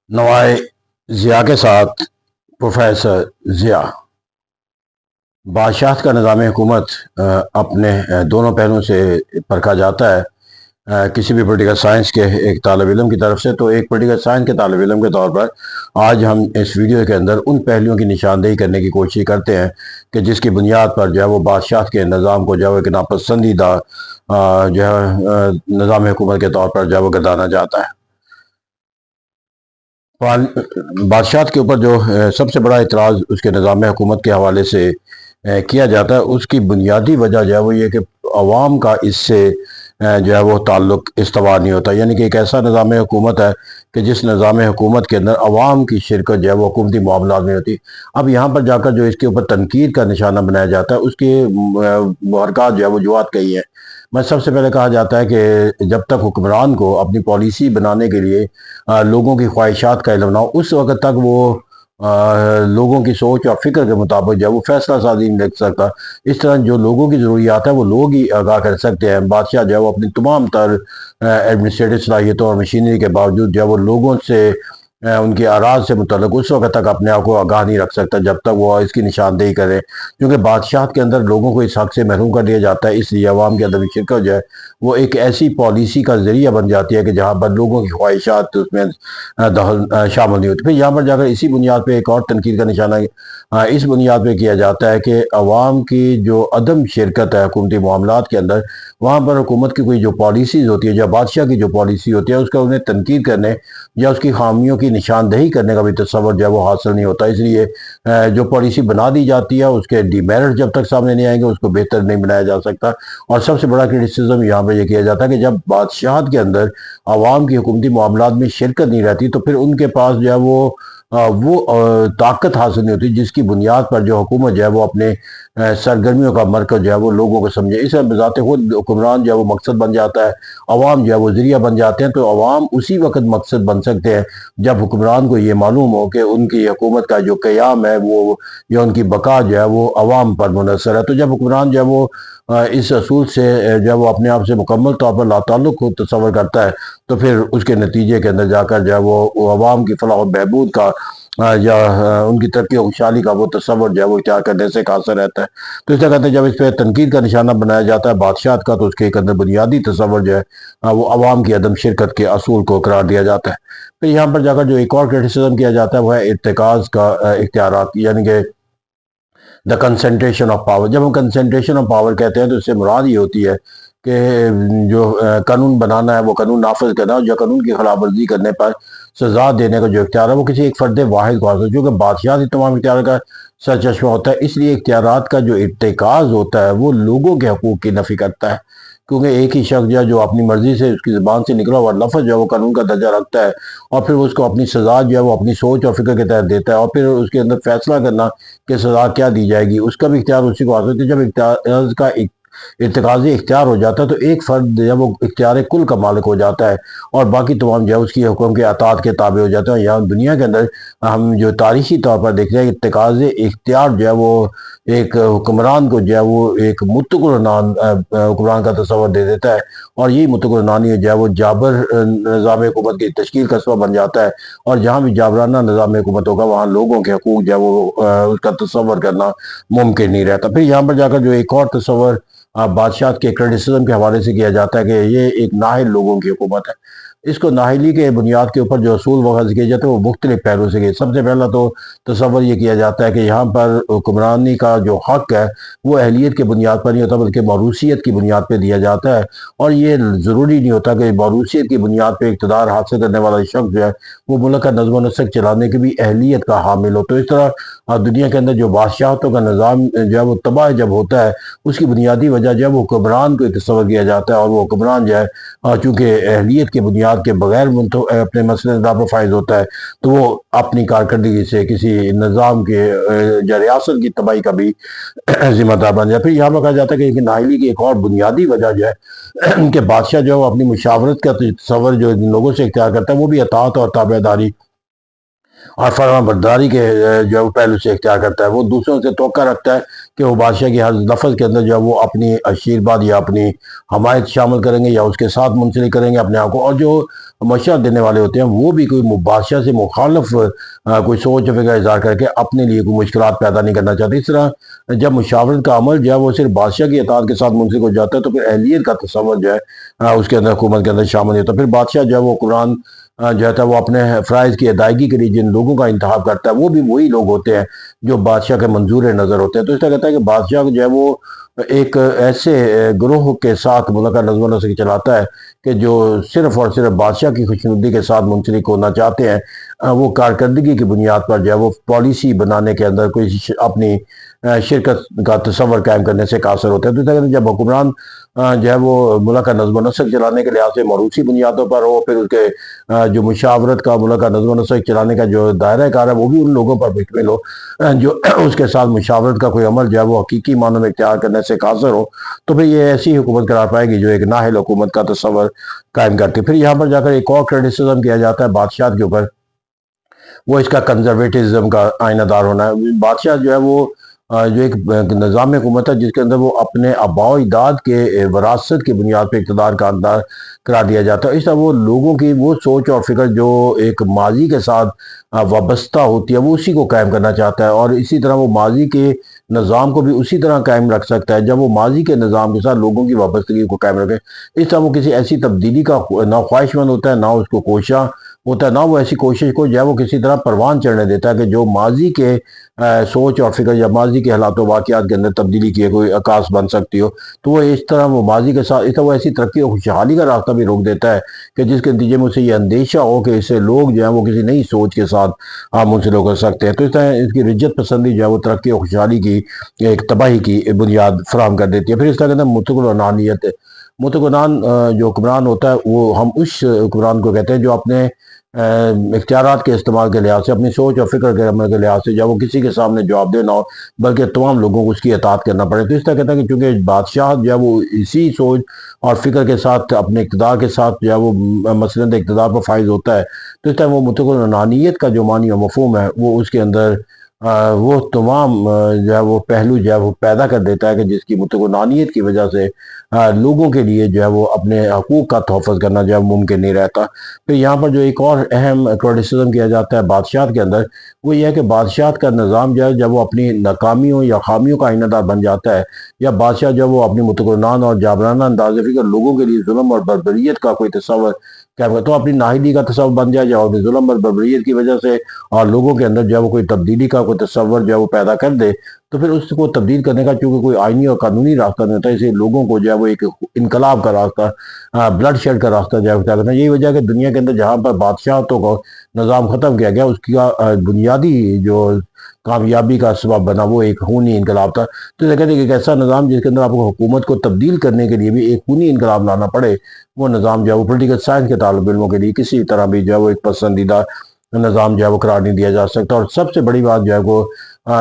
نوائے ضیاء کے ساتھ پروفیسر ضیاء۔ بادشاہت کا نظام حکومت اپنے دونوں پہلوؤں سے پرکھا جاتا ہے کسی بھی پولیٹیکل سائنس کے ایک طالب علم کی طرف سے۔ تو ایک پولیٹیکل سائنس کے طالب علم کے طور پر آج ہم اس ویڈیو کے اندر ان پہلوؤں کی نشاندہی کرنے کی کوشش کرتے ہیں کہ جس کی بنیاد پر جو ہے وہ بادشاہت کے نظام کو جو ہے ایک ناپسندیدہ جو ہے نظام حکومت کے طور پر جو ہے وہ گردانا جاتا ہے۔ بادشاہت کے اوپر جو سب سے بڑا اعتراض اس کے نظام حکومت کے حوالے سے کیا جاتا ہے، اس کی بنیادی وجہ جو ہے وہ یہ کہ عوام کا اس سے جو ہے وہ تعلق استوار نہیں ہوتا، یعنی کہ ایک ایسا نظام حکومت ہے کہ جس نظام حکومت کے اندر عوام کی شرکت جو ہے وہ حکومتی معاملات میں ہوتی۔ اب یہاں پر جا کر جو اس کے اوپر تنقید کا نشانہ بنایا جاتا ہے، اس کے محرکات جو ہے وجوہات کئی ہیں۔ میں سب سے پہلے کہا جاتا ہے کہ جب تک حکمران کو اپنی پالیسی بنانے کے لیے لوگوں کی خواہشات کا علم نہ ہو، اس وقت تک وہ لوگوں کی سوچ اور فکر کے مطابق جو ہے وہ فیصلہ سازی نہیں لکھ سکتا۔ اس طرح جو لوگوں کی ضروریات ہے وہ لوگ ہی آگاہ کر سکتے ہیں۔ بادشاہ جو ہے وہ اپنی تمام تر ایڈمنسٹریٹو صلاحیتوں اور مشینری کے باوجود جو ہے وہ لوگوں سے ان کی آراز سے متعلق اس وقت تک اپنے آپ کو آگاہ نہیں رکھ سکتا جب تک وہ اس کی نشاندہی کرے، کیونکہ بادشاہت کے اندر لوگوں کو اس حق سے محروم کر دیا جاتا ہے۔ اس لیے عوام کی عدم شرکت جو ہے وہ ایک ایسی پالیسی کا ذریعہ بن جاتی ہے کہ جہاں پر لوگوں کی خواہشات اس میں شامل نہیں ہوتی۔ پھر یہاں پر جا کر اسی بنیاد پہ ایک اور تنقید کا نشانہ اس بنیاد پہ کیا جاتا ہے کہ عوام کی جو عدم شرکت ہے حکومتی معاملات کے اندر، وہاں پر حکومت کی کوئی جو پالیسیز ہوتی ہے یا بادشاہ کی جو پالیسی ہوتی ہے اس کا انہیں تنقید کرنے یا اس کی خامیوں کی نشاندہی کرنے کا بھی تصور جو ہے وہ حاصل نہیں ہوتا۔ اس لیے جو پالیسی بنا دی جاتی ہے اس کے ڈی میرٹ جب تک سامنے نہیں آئیں گے اس کو بہتر نہیں بنایا جا سکتا۔ اور سب سے بڑا کرٹیسزم یہاں پہ یہ کیا جاتا ہے کہ جب بادشاہت کے اندر عوام کی حکومتی معاملات میں شرکت نہیں رہتی تو پھر ان کے پاس جو ہے وہ طاقت حاصل نہیں ہوتی جس کی بنیاد پر جو حکومت جو ہے وہ اپنے سرگرمیوں کا مرکز جو ہے وہ لوگوں کو سمجھے۔ اس بذات خود حکمران جو ہے وہ مقصد بن جاتا ہے، عوام جو ہے وہ ذریعہ بن جاتے ہیں۔ تو عوام اسی وقت مقصد بن سکتے ہیں جب حکمران کو یہ معلوم ہو کہ ان کی حکومت کا جو قیام ہے وہ یا ان کی بقا جو ہے وہ عوام پر منحصر ہے۔ تو جب حکمران جو ہے وہ اس اصول سے جو ہے وہ اپنے آپ سے مکمل طور پر لا تعلق کو تصور کرتا ہے تو پھر اس کے نتیجے کے اندر جا کر جو ہے وہ عوام کی فلاح و بہبود کا یا ان کی ترقی و خوشحالی کا وہ تصور جو ہے وہ اختیار کرنے سے قاصر رہتا ہے۔ تو اس طرح کہتے ہیں جب اس پہ تنقید کا نشانہ بنایا جاتا ہے بادشاہت کا تو اس کے ایک اندر بنیادی تصور جو ہے وہ عوام کی عدم شرکت کے اصول کو قرار دیا جاتا ہے۔ پھر یہاں پر جا کر جو ایک اور کرٹیسزم کیا جاتا ہے وہ ہے ارتکاز کا اختیارات، یعنی کہ دا کنسنٹریشن آف پاور۔ جب ہم کنسنٹریشن آف پاور کہتے ہیں تو اس سے مراد یہ ہوتی ہے کہ جو قانون بنانا ہے وہ قانون نافذ کرنا ہے، یا قانون کی خلاف ورزی کرنے پر سزا دینے کا جو اختیار ہے وہ کسی ایک فرد واحد کو حاصل ہے، کیونکہ بادشاہ تمام اختیار کا سرچشمہ ہوتا ہے۔ اس لیے اختیارات کا جو ارتکاز ہوتا ہے وہ لوگوں کے حقوق کی نفی کرتا ہے، کیونکہ ایک ہی شخص جو اپنی مرضی سے اس کی زبان سے نکلا ہوا لفظ جو ہے وہ قانون کا درجہ رکھتا ہے اور پھر اس کو اپنی سزا جو ہے وہ اپنی سوچ اور فکر کے تحت دیتا ہے، اور پھر اس کے اندر فیصلہ کرنا کہ سزا کیا دی جائے گی اس کا بھی اختیار اسی کو حاصل ہوتا ہے۔ جب ارتکازی اختیار ہو جاتا ہے تو ایک فرد جب وہ اختیار کل کا مالک ہو جاتا ہے اور باقی تمام جو ہے اس کی حکم کے اطاعت کے تابع ہو جاتے ہیں۔ یہاں دنیا کے اندر ہم جو تاریخی طور پر دیکھ رہے ہیں ارتکازی اختیار جو ہے وہ ایک حکمران کو جو ہے وہ ایک مطلق العنان حکمران کا تصور دے دیتا ہے، اور یہی مطلق العنانی جو ہے وہ جابر نظام حکومت کی تشکیل کا سبب بن جاتا ہے۔ اور جہاں بھی جابرانہ نظام حکومت ہوگا وہاں لوگوں کے حقوق جو ہے وہ اس کا تصور کرنا ممکن نہیں رہتا۔ پھر یہاں پر جا کر جو ایک اور تصور بادشاہت کے کرٹیسزم کے حوالے سے کیا جاتا ہے کہ یہ ایک نااہل لوگوں کی حکومت ہے۔ اس کو نااہلی کے بنیاد کے اوپر جو اصول وغیرہ کیے جاتے ہیں وہ مختلف پہلو سے کیے۔ سب سے پہلا تو تصور یہ کیا جاتا ہے کہ یہاں پر حکمرانی کا جو حق ہے وہ اہلیت کے بنیاد پر نہیں ہوتا بلکہ موروثیت کی بنیاد پہ دیا جاتا ہے، اور یہ ضروری نہیں ہوتا کہ موروثیت کی بنیاد پہ اقتدار حاصل کرنے والا شخص جو ہے وہ ملک کا نظم و نسق چلانے کی بھی اہلیت کا حامل ہو۔ تو اس طرح دنیا کے اندر جو بادشاہتوں کا نظام جو ہے وہ تباہ جب ہوتا ہے اس کی بنیادی وجہ جو ہے وہ حکمران کو تصور کیا جاتا ہے، اور وہ حکمران جو ہے چونکہ اہلیت کے بنیاد کے بغیر اپنے مسئلے پر فائز ہوتا ہے تو وہ اپنی کارکردگی سے کسی نظام کے یا ریاست کی تباہی کا بھی ذمہ دار بن جائے۔ پھر یہاں پر کہا جاتا ہے کہ نااہلی کی ایک اور بنیادی وجہ جو ہے کہ بادشاہ جو ہے وہ اپنی مشاورت کا تصور جو لوگوں سے اختیار کرتا ہے وہ بھی اطاعت اور تابع داری اور فرما برداری کے جو ہے وہ پہلو سے اختیار کرتا ہے، وہ دوسروں سے توقع رکھتا ہے کہ وہ بادشاہ کی ہر لفظ کے اندر جو ہے وہ اپنی آشیرواد یا اپنی حمایت شامل کریں گے یا اس کے ساتھ منسلک کریں گے اپنے آپ کو، اور جو مشورہ دینے والے ہوتے ہیں وہ بھی کوئی بادشاہ سے مخالف کوئی سوچ و فکر اظہار کر کے اپنے لیے کوئی مشکلات پیدا نہیں کرنا چاہتے۔ اس طرح جب مشاورت کا عمل جو ہے وہ صرف بادشاہ کی اطاعت کے ساتھ منسلک ہو جاتا ہے تو پھر اہلیت کا تصور جو ہے اس کے اندر حکومت کے اندر شامل نہیں ہوتا۔ پھر بادشاہ جو ہے وہ قرآن جو ہے وہ اپنے فرائض کی ادائیگی کے لیے جن لوگوں کا انتخاب کرتا ہے وہ بھی وہی لوگ ہوتے ہیں جو بادشاہ کے منظور نظر ہوتے ہیں۔ تو اس طرح کہتا ہے کہ بادشاہ جو ہے وہ ایک ایسے گروہ کے ساتھ ملک کا نظم و نسق چلاتا ہے کہ جو صرف اور صرف بادشاہ کی خوشنودی کے ساتھ منسلک ہونا چاہتے ہیں، وہ کارکردگی کی بنیاد پر جو ہے وہ پالیسی بنانے کے اندر کوئی اپنی شرکت کا تصور قائم کرنے سے قاصر ہوتے ہیں۔ تو اس طرح جب حکمران جو ہے وہ ملک کا نظم و نسق چلانے کے لحاظ سے موروثی بنیادوں پر ہو، پھر اس کے جو مشاورت کا ملک کا نظم و نسق چلانے کا جو دائرہ کار ہے وہ بھی ان لوگوں پر مشتمل ہو جو اس کے ساتھ مشاورت کا کوئی عمل جو ہے وہ حقیقی معنوں میں اختیار کرنے سے قاصر ہو، تو پھر یہ ایسی حکومت قرار پائے گی جو ایک نااہل حکومت کا تصور قائم کرتی ہے۔ پھر یہاں پر جا کر ایک اور کرٹیسزم کیا جاتا ہے بادشاہ کے اوپر، وہ اس کا کنزرویٹزم کا آئینہ دار ہونا ہے۔ بادشاہ جو ہے وہ جو ایک نظام حکومت ہے جس کے اندر وہ اپنے آباء و اجداد کے وراثت کی بنیاد پہ اقتدار کا اندار قرار دیا جاتا ہے۔ اس طرح وہ لوگوں کی وہ سوچ اور فکر جو ایک ماضی کے ساتھ وابستہ ہوتی ہے وہ اسی کو قائم کرنا چاہتا ہے، اور اسی طرح وہ ماضی کے نظام کو بھی اسی طرح قائم رکھ سکتا ہے جب وہ ماضی کے نظام کے ساتھ لوگوں کی وابستگی کو قائم رکھے۔ اس طرح وہ کسی ایسی تبدیلی کا نہ خواہش مند ہوتا ہے، نہ اس کو کوشاں ہوتا ہے، نہ وہ ایسی کوشش کو جو ہے وہ کسی طرح پروان چڑھنے دیتا ہے کہ جو ماضی کے سوچ اور فکر یا ماضی کے حالات و واقعات کے اندر تبدیلی کی کوئی عکاس بن سکتی ہو، تو وہ اس طرح وہ ماضی کے ساتھ اس طرح وہ ایسی ترقی اور خوشحالی کا راستہ بھی روک دیتا ہے کہ جس کے نتیجے میں اسے یہ اندیشہ ہو کہ اسے لوگ جو ہیں وہ کسی نئی سوچ کے ساتھ منسلک کر سکتے ہیں۔ تو اس طرح اس کی رجت پسندی جو ہے وہ ترقی اور خوشحالی کی ایک تباہی کی بنیاد فراہم کر دیتی ہے۔ پھر اس طرح کے اندر مطلق العنانیت، مطلق العنان جو حکمران ہوتا ہے وہ ہم اس حکمران کو کہتے ہیں جو اپنے اختیارات کے استعمال کے لحاظ سے، اپنی سوچ اور فکر کے عمل کے لحاظ سے جب وہ کسی کے سامنے جواب دہ نہ ہو بلکہ تمام لوگوں کو اس کی اطاعت کرنا پڑے۔ تو اس طرح کہتا ہے کہ چونکہ بادشاہ جو ہے وہ اسی سوچ اور فکر کے ساتھ اپنے اقتدار کے ساتھ جو ہے وہ مسند اقتدار پر فائز ہوتا ہے، تو اس طرح وہ مطلق العنانیت کا جو معنی و مفہوم ہے وہ اس کے اندر وہ تمام جو ہے وہ پہلو جو ہے وہ پیدا کر دیتا ہے کہ جس کی مطلق العنانیت کی وجہ سے لوگوں کے لیے جو ہے وہ اپنے حقوق کا تحفظ کرنا جو ہے ممکن نہیں رہتا۔ پھر یہاں پر جو ایک اور اہم کرٹیسزم کیا جاتا ہے بادشاہت کے اندر، وہ یہ ہے کہ بادشاہت کا نظام جو ہے جب وہ اپنی ناکامیوں یا خامیوں کا آئینہ دار بن جاتا ہے، یا بادشاہ جب وہ اپنی مطلق العنان اور جابرانہ انداز فکر لوگوں کے لیے ظلم اور بربریت کا کوئی تصور تو اپنی نااہلی کا تصور بن جائے یا اپنی ظلم اور بربریت کی وجہ سے اور لوگوں کے اندر جو ہے وہ کوئی تبدیلی کا کوئی تصور جو ہے وہ پیدا کر دے، تو پھر اس کو تبدیل کرنے کا چونکہ کوئی آئینی اور قانونی راستہ نہیں ہوتا، اسے لوگوں کو جو ہے وہ ایک انقلاب کا راستہ، بلڈ شیڈ کا راستہ جو ہے اختیار کرنا ہے۔ یہی وجہ ہے کہ دنیا کے اندر جہاں پر بادشاہتوں کو نظام ختم کیا گیا اس کا بنیادی جو کامیابی کا سبب بنا وہ ایک خونی انقلاب تھا۔ تو یہ کہتے ہیں کہ ایک ایسا نظام جس کے اندر آپ کو حکومت کو تبدیل کرنے کے لیے بھی ایک خونی انقلاب لانا پڑے، وہ نظام جو ہے وہ پولیٹیکل سائنس کے طالب علموں کے لیے کسی طرح بھی جو ہے وہ ایک پسندیدہ نظام جو ہے وہ قرار نہیں دیا جا سکتا۔ اور سب سے بڑی بات جو ہے وہ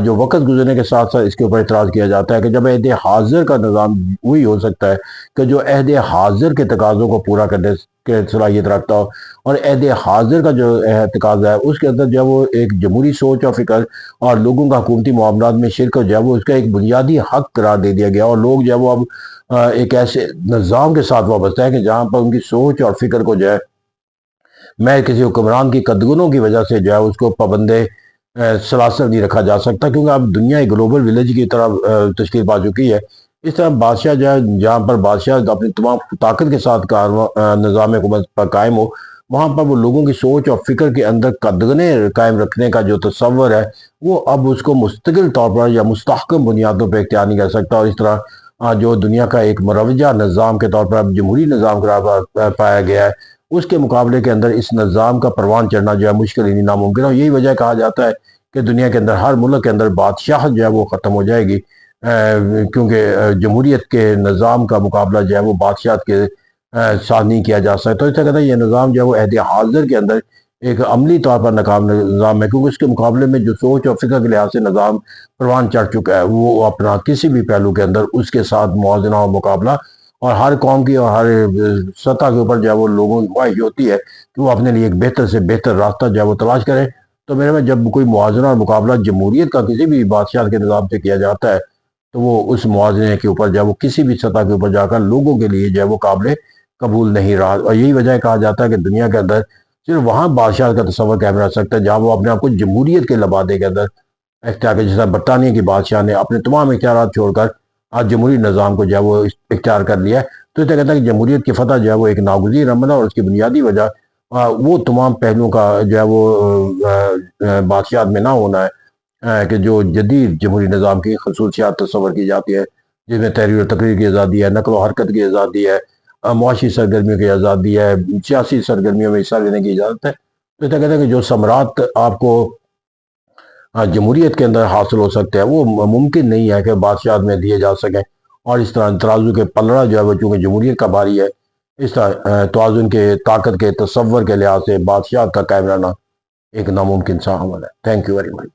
جو وقت گزرنے کے ساتھ ساتھ اس کے اوپر اعتراض کیا جاتا ہے کہ جب عہد حاضر کا نظام وہی ہو سکتا ہے کہ جو عہد حاضر کے تقاضوں کو پورا کرنے کی صلاحیت رکھتا ہو، اور عہد حاضر کا جو تقاضا ہے اس کے اندر جو ہے وہ ایک جمہوری سوچ اور فکر اور لوگوں کا حکومتی معاملات میں شرکت جو ہے وہ اس کا ایک بنیادی حق قرار دے دیا گیا، اور لوگ جو ہے وہ اب ایک ایسے نظام کے ساتھ وابستہ ہے کہ جہاں پر ان کی سوچ اور فکر کو جو ہے میں کسی حکمران کی قدغنوں کی وجہ سے جو ہے اس کو پابندے سلاسل نہیں رکھا جا سکتا، کیونکہ اب دنیا ایک گلوبل ولیج کی طرح تشکیل پا چکی ہے۔ اس طرح بادشاہ جو ہے جہاں پر بادشاہ اپنی تمام طاقت کے ساتھ نظام حکومت پر قائم ہو، وہاں پر وہ لوگوں کی سوچ اور فکر کے اندر قدغنے قائم رکھنے کا جو تصور ہے وہ اب اس کو مستقل طور پر یا مستحکم بنیادوں پہ اختیار نہیں کر سکتا، اور اس طرح جو دنیا کا ایک مروجہ نظام کے طور پر اب جمہوری نظام قرار پایا گیا ہے، اس کے مقابلے کے اندر اس نظام کا پروان چڑھنا جو ہے مشکل ہی نہیں ناممکن ہے۔ اور یہی وجہ کہا جاتا ہے کہ دنیا کے اندر ہر ملک کے اندر بادشاہت جو ہے وہ ختم ہو جائے گی، کیونکہ جمہوریت کے نظام کا مقابلہ جو ہے وہ بادشاہت کے ساتھ نہیں کیا جا سکتا۔ تو اس طرح کہتا ہے یہ نظام جو ہے وہ عہد حاضر کے اندر ایک عملی طور پر ناکام نظام ہے، کیونکہ اس کے مقابلے میں جو سوچ اور فکر کے لحاظ سے نظام پروان چڑھ چکا ہے وہ اپنا کسی بھی پہلو کے اندر اس کے ساتھ موازنہ اور مقابلہ، اور ہر قوم کی اور ہر سطح کے اوپر جو ہے وہ لوگوں کی خواہش ہوتی ہے کہ وہ اپنے لیے ایک بہتر سے بہتر راستہ جو ہے وہ تلاش کرے تو میرے میں جب کوئی موازنہ اور مقابلہ جمہوریت کا کسی بھی بادشاہ کے نظام سے کیا جاتا ہے تو وہ اس موازنے کے اوپر جب وہ کسی بھی سطح کے اوپر جا کر لوگوں کے لیے جو ہے وہ قابل قبول نہیں رہا، اور یہی وجہ ہے کہا جاتا ہے کہ دنیا کے اندر صرف وہاں بادشاہ کا تصور قائم رہ سکتا ہے جہاں وہ اپنے آپ کو جمہوریت کے لبادے کے اندر اختیار کر، جیسا برطانیہ کی بادشاہ نے اپنے تمام اختیارات چھوڑ کر آج جمہوری نظام کو جو ہے وہ اختیار کر لیا ہے۔ تو اس طرح کہتا ہے کہ جمہوریت کی فتح جو ہے وہ ایک ناگزیر عمل ہے، اور اس کی بنیادی وجہ وہ تمام پہلوؤں کا جو ہے وہ بادشاہت میں نہ ہونا ہے کہ جو جدید جمہوری نظام کی خصوصیات تصور کی جاتی ہے، جس میں تحریر و تقریر کی آزادی ہے، نقل و حرکت کی آزادی ہے، معاشی سرگرمیوں کی آزادی ہے، سیاسی سرگرمیوں میں حصہ لینے کی اجازت ہے۔ تو اس طرح کہتا ہے کہ جو ثمرات آپ کو جمہوریت کے اندر حاصل ہو سکتے ہیں وہ ممکن نہیں ہے کہ بادشاہت میں دیے جا سکیں، اور اس طرح ترازو کے پلڑا جو ہے وہ چونکہ جمہوریت کا باری ہے، اس طرح توازن کے طاقت کے تصور کے لحاظ سے بادشاہت کا قائم رہنا ایک ناممکن سا عمل ہے۔ Thank you very much.